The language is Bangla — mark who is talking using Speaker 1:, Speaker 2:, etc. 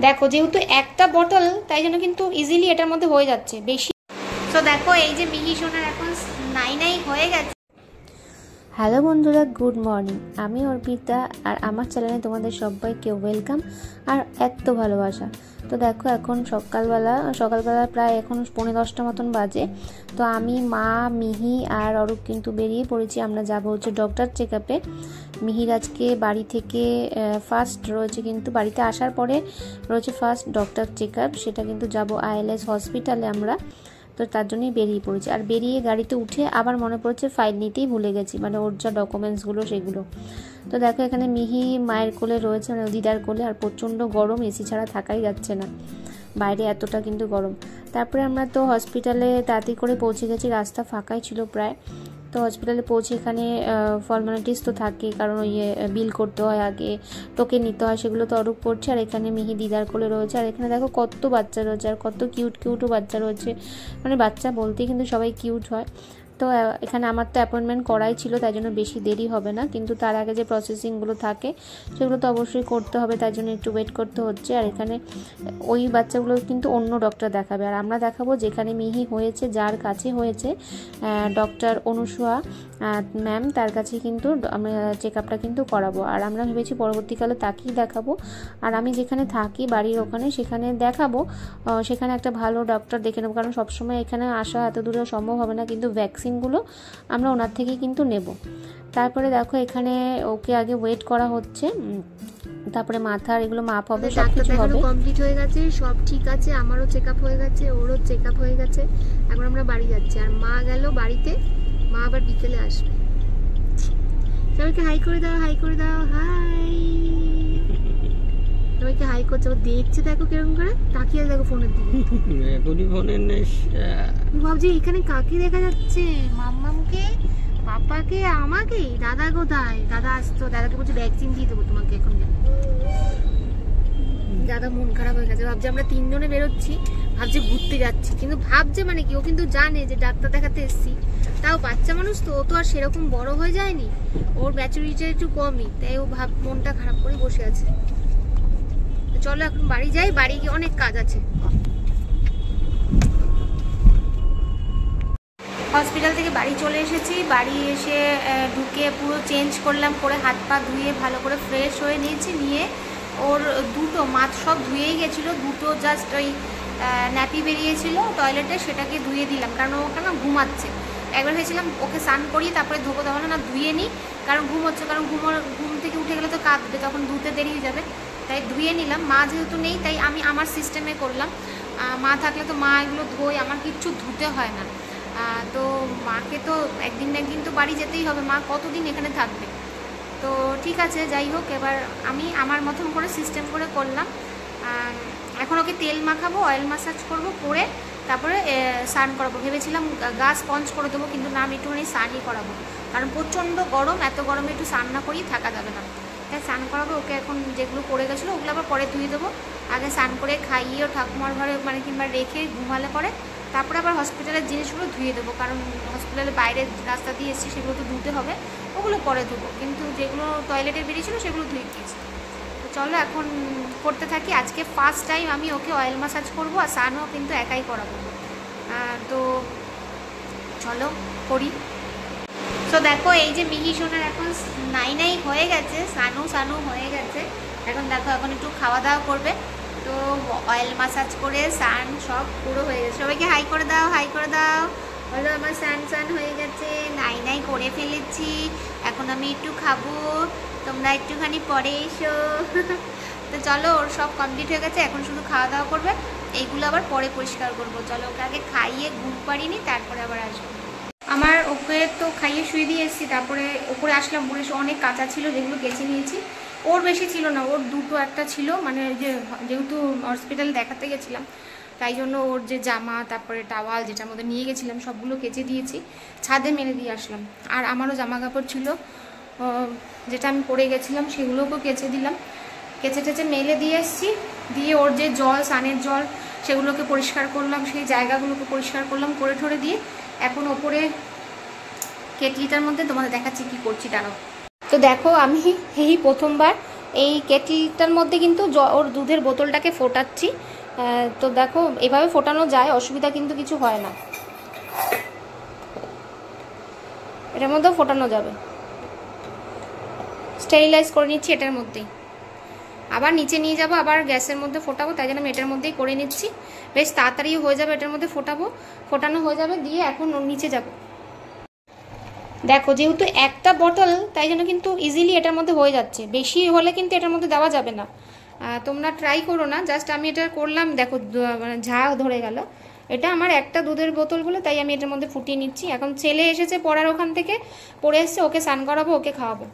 Speaker 1: দেখো যেহেতু একটা বটল তাই জন্য কিন্তু ইজিলি এটার মধ্যে হয়ে যাচ্ছে বেশি। তো দেখো এই যে মিহি সোনার এখন 9 হয়ে গেছে।
Speaker 2: হ্যালো বন্ধুরা, গুড মর্নিং। আমি অর্পিতা আর আমার চ্যানেলে তোমাদের সবাইকে ওয়েলকাম আর এত ভালোবাসা। তো দেখো এখন সকালবেলা প্রায় এখন 9:45 মতন বাজে। তো আমি, মা, মিহি আর অরূপ কিন্তু বেরিয়ে পড়েছি। আমরা যাব হচ্ছে ডক্টর চেক আপে। মিহির আজকে বাড়ি থেকে ফার্স্ট রয়েছে, কিন্তু বাড়িতে আসার পরে রয়েছে ফার্স্ট ডক্টর চেক আপ। সেটা কিন্তু যাব ILS হসপিটালে আমরা। তো তার জন্যই বেরিয়ে পড়েছি। আর বেরিয়ে গাড়িতে উঠে আবার মনে পড়েছে ফাইল নিতেই ভুলে গেছি, মানে ওর যা ডকুমেন্টসগুলো সেগুলো। তো দেখো এখানে মিহি মায়ের কোলে রয়েছে, মানে দিদার কোলে। আর প্রচণ্ড গরম, এসি ছাড়া থাকাই যাচ্ছে না, বাইরে এতটা কিন্তু গরম। তারপরে আমরা তো হসপিটালে তাড়াতাড়ি করে পৌঁছে গেছি, রাস্তা ফাঁকাই ছিল প্রায়। তো হসপিটালে পৌঁছে এখানে ফর্মালিটিস তো থাকে, কারণ ওই বিল করতে হয়, আগে টোকেন নিতে হয়, সেগুলো তো অরূপ করছে। আর এখানে মিহি দিদার কোলে রয়েছে। আর এখানে দেখো কত বাচ্চা রয়েছে, আর কত কিউটও বাচ্চা রয়েছে। মানে বাচ্চা বলতেই কিন্তু সবাই কিউট হয়। তো এখানে আমার তো অ্যাপয়েন্টমেন্ট করাই ছিল, তাই জন্য বেশি দেরি হবে না। কিন্তু তার আগে যে প্রসেসিংগুলো থাকে সেগুলো তো অবশ্যই করতে হবে, তাই জন্য একটু ওয়েট করতে হচ্ছে। আর এখানে ওই বাচ্চাগুলো কিন্তু অন্য ডক্টর দেখাবে, আর আমরা দেখাবো যেখানে মিহি হয়েছে, যার কাছে হয়েছে, ডক্টর অনুসুয়া ম্যাম, তার কাছে কিন্তু আমরা চেক আপটা কিন্তু করাবো। আর আমরা ভেবেছি পরবর্তীকালে তাকেই দেখাবো। আর আমি যেখানে থাকি বাড়ির ওখানে, সেখানে দেখাবো, সেখানে একটা ভালো ডক্টর দেখে নেবো, কারণ সবসময় এখানে আসা এত দূরে সম্ভব হবে না। কিন্তু ভ্যাকসিনগুলো আমরা ওনার থেকেই কিন্তু নেব। তারপরে দেখো এখানে ওকে আগে ওয়েট করা হচ্ছে, তারপরে মাথার এগুলো মাপ হবে, সব কিছু হবে।
Speaker 1: কমপ্লিট হয়ে গেছে, সব ঠিক আছে। আমারও চেক আপ হয়ে গেছে, ওরও চেক আপ হয়ে গেছে। এখন আমরা বাড়ি যাচ্ছি। আর মা গেল বাড়িতে, মা আবার বিকেলে আসবে। সবাইকে হাই করে দাও, হাই করে দাও, হাই। সবাইকে হাই করছে, ও দেখছে, দেখো কিরকম করে তাকিয়ে দেখো ফোনের দিকে। ভাবছি এখানে কাকে দেখা যাচ্ছে, মাম্মামকে, পাপাকে, আমাকে। দাদা কোথায়? দাদা আসতো, দাদাকে বলছে ভ্যাকসিন দিয়ে দেবো তোমাকে এখন। দাদা মন খারাপ হয়ে গেছে, ভাবছে আমরা 3 জনে বেরোচ্ছি, ভাবছে ঘুরতে যাচ্ছি। কিন্তু ভাবছে মানে কি, ও কিন্তু জানে যে ডাক্তার দেখাতে এসছি। তাও বাচ্চা মানুষ তো, ও তো আর সেরকম বড় হয়ে যায়নি, ওর ম্যাচুরিটি একটু কমই, তাই ও মনটা খারাপ করে বসে আছে। চলো এখন বাড়ি যাই, বাড়ি গিয়ে অনেক কাজ আছে। হসপিটাল থেকে বাড়ি চলে এসেছি। বাড়ি এসে ঢুকে পুরো চেঞ্জ করলাম, করে হাত পা ধুয়ে ভালো করে ফ্রেশ হয়ে নিয়েছি। নিয়ে ওর দুটো মাছ সব ধুয়েই গেছিলো, দুটো জাস্ট ওই ন্যাপি বেরিয়েছিল টয়লেটে, সেটাকে ধুয়ে দিলাম, কারণ ওকে না ঘুমাচ্ছে। একবার ভেবেছিলাম ওকে স্নান করিয়ে তারপরে ধোবো, তখন না ধুয়ে নিই, কারণ ঘুম হচ্ছে, কারণ ঘুম থেকে উঠে গেলে তো কাঁদবে, তখন ধুতে দেরি হয়ে যাবে, তাই ধুয়ে নিলাম। মা যেহেতু নেই তাই আমি আমার সিস্টেমে করলাম। মা থাকলে তো মা এগুলো ধোয়, আমার কিচ্ছু ধুতে হয় না। তো মাকে তো একদিন না একদিন তো বাড়ি যেতেই হবে, মা কতদিন এখানে থাকবে। তো ঠিক আছে, যাই হোক, এবার আমি আমার মতন করে সিস্টেম করে করলাম। এখন ওকে তেল মাখাবো, অয়েল ম্যাসাজ করবো, করে তারপরে স্নান করাবো। ভেবেছিলাম গা স্পঞ্জ করে দেবো, কিন্তু না, আমি একটুখানি স্নানই করাবো, কারণ প্রচণ্ড গরম, এত গরমে একটু স্নান না করিয়ে থাকা যাবে না, তাই স্নান করাবো ওকে। এখন যেগুলো পড়ে গেছিলো ওগুলো আবার পরে ধুয়ে দেবো। আগে স্নান করে খাইয়েও ঠাকুমার ঘরে মানে কিংবা রেখে ঘুমালে পরে তারপরে আবার হসপিটালের জিনিসগুলো ধুয়ে দেবো, কারণ হসপিটালের বাইরে রাস্তা দিয়ে এসেছি, সেগুলো তো ধুতে হবে, ওগুলো পরে ধুবো। কিন্তু যেগুলো টয়লেটে বেরিয়েছিলো সেগুলো ধুয়ে দিয়েছি। তো চলো এখন করতে থাকি। আজকে ফার্স্ট টাইম আমি ওকে অয়েল ম্যাসাজ করবো, আর স্নানও কিন্তু একাই করাবো। তো চলো করি। তো দেখো এই যে মিহি সোনার এখন 9 হয়ে গেছে, স্নানও হয়ে গেছে। এখন দেখো এখন একটু খাওয়া দাওয়া করবে। তো অয়েল ম্যাসাজ করে স্নান সব পুরো হয়ে গেছে। সবাইকে হাই করে দাও, হাই করে দাও। হলো আমার স্নান হয়ে গেছে, 9 করে ফেলেছি। এখন আমি একটু খাবো, তোমরা একটুখানি পরে এসো। তো চলো, ওর সব কমপ্লিট হয়ে গেছে, এখন শুধু খাওয়া দাওয়া করবে। এইগুলো আবার পরে পরিষ্কার করবো। চলো ওকে আগে খাইয়ে ঘুম পাড়িনি, তারপরে আবার আসবো। আমার ওকে তো খাইয়ে শুয়ে দিয়ে এসেছি, তারপরে ওপরে আসলাম। বলে অনেক কাঁচা ছিল, যেগুলো কেচে নিয়েছি। ওর বেশি ছিল না, ওর দুটো একটা ছিল, মানে যেহেতু হসপিটালে দেখাতে গেছিলাম, তাই জন্য ওর যে জামা, তারপরে টাওয়াল যেটার মধ্যে নিয়ে গেছিলাম, সবগুলো কেচে দিয়েছি, ছাদে মেলে দিয়ে আসলাম। আর আমারও জামা কাপড় ছিল যেটা আমি পরে গেছিলাম, সেগুলোকেও কেচে দিলাম, কেচে টেচে মেলে দিয়ে এসেছি। দিয়ে ওর যে জল, স্নানের জল, সেগুলোকে পরিষ্কার করলাম, সেই জায়গাগুলোকে পরিষ্কার করলাম, করে ঠরে দিয়ে এখন ওপরে কেটলিটার মধ্যে তোমাদের দেখাচ্ছি কি করছি, দাঁড়াও। তো দেখো আমি এই প্রথমবার এই কেটলিটার মধ্যে কিন্তু ওর দুধের বোতলটাকে ফোটাচ্ছি। তো দেখো এভাবে ফোটানো যায়, অসুবিধা কিন্তু কিছু হয় না, এটার মধ্যেও ফোটানো যাবে। স্টেরিলাইজ করে নিচ্ছি এটার মধ্যেই, আবার নিচে নিয়ে যাব, আবার গ্যাসের মধ্যে ফোটাবো, তাই জন্য আমি এটার মধ্যেই করে নিচ্ছি। বেশ তাড়াতাড়ি হয়ে যাবে, এটার মধ্যে ফোটানো হয়ে যাবে। দিয়ে এখন নিচে যাব। দেখো যেহেতু একটা বোতল, তাই জন্য কিন্তু ইজিলি এটার মধ্যে হয়ে যাচ্ছে। বেশি হলে কিন্তু এটার মধ্যে দেওয়া যাবে না, তোমরা ট্রাই করো না। জাস্ট আমি এটা করলাম, দেখো মানে ঝাঁ ধরে গেল। এটা আমার একটা দুধের বোতল বলে তাই আমি এটার মধ্যে ফুটিয়ে নিচ্ছি। এখন ছেলে এসেছে পড়ার ওখান থেকে, পড়ে এসছে, ওকে স্নান করাবো, ওকে খাওয়াবো।